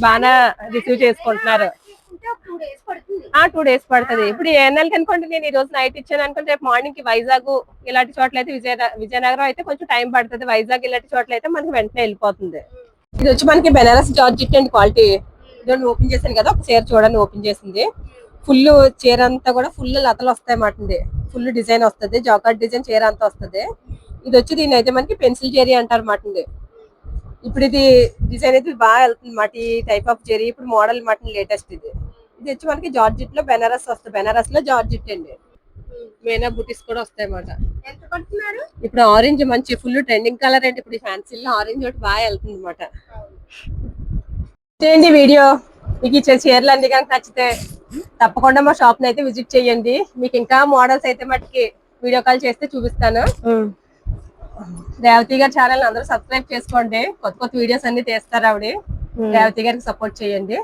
బాగా రిసీవ్ చేసుకుంటున్నారు. 2 డేస్ పడుతుంది. ఇప్పుడు ఏఎన్ఎల్ అనుకోండి, నేను ఈ రోజు నైట్ ఇచ్చాను అనుకుంటే రేపు మార్నింగ్ కి వైజాగ్ ఇలాంటి చోట్ల అయితే, విజయనగరం అయితే కొంచెం టైం పడుతుంది, వైజాగ్ ఇలాంటి చోట్ల అయితే మనకి వెంటనే వెళ్ళిపోతుంది. ఇది వచ్చి మనకి బెనారస్ జార్జెట్ అండి, క్వాలిటీ. ఇదండి ఓపెన్ చేశాను కదా, ఒక చీర చూడండి ఓపెన్ చేసింది, ఫుల్ చీర అంతా కూడా ఫుల్ లతలు వస్తాయి అన్నమాట, ఫుల్ డిజైన్ వస్తుంది, జాకార్డ్ డిజైన్ చీర అంతా వస్తుంది. ఇది వచ్చి దీని అయితే మనకి పెన్సిల్ జెరీ అంటారు అన్నమాట. ఇప్పుడు ఇది డిజైన్ అయితే బాగా వెళ్తుంది అన్నమాట. ఈ టైప్ ఆఫ్ జెరీ ఇప్పుడు మోడల్ మాట లేటెస్ట్ ఇది. ఇది వచ్చి మనకి జార్జెట్ లో బెనారస్ వస్తుంది. బెనారస్ లో జార్జెట్ అండి. మేనా బుటీస్ కూడా వస్తాయి అన్నమాట. ఎంత పడుతున్నారు? ఇప్పుడు ఆరెంజ్ మంచి ఫుల్ ట్రెండింగ్ కలర్ అండి. ఇప్పుడు ఫ్యాన్సీలో ఆరెంజ్ ఒకటి బాగా వెళ్తుంది అనమాట. చేయండి వీడియో. మీకు ఇచ్చే చీరలు అన్ని కనుక నచ్చితే తప్పకుండా మా షాప్ ని అయితే విజిట్ చేయండి. మీకు ఇంకా మోడల్స్ అయితే మటుకి వీడియో కాల్ చేస్తే చూపిస్తాను. రేవతి గారి ఛానల్ అందరూ సబ్స్క్రైబ్ చేసుకోండి. కొత్త కొత్త వీడియోస్ అన్ని తీస్తారు ఆవిడ. రేవతి గారికి సపోర్ట్ చేయండి.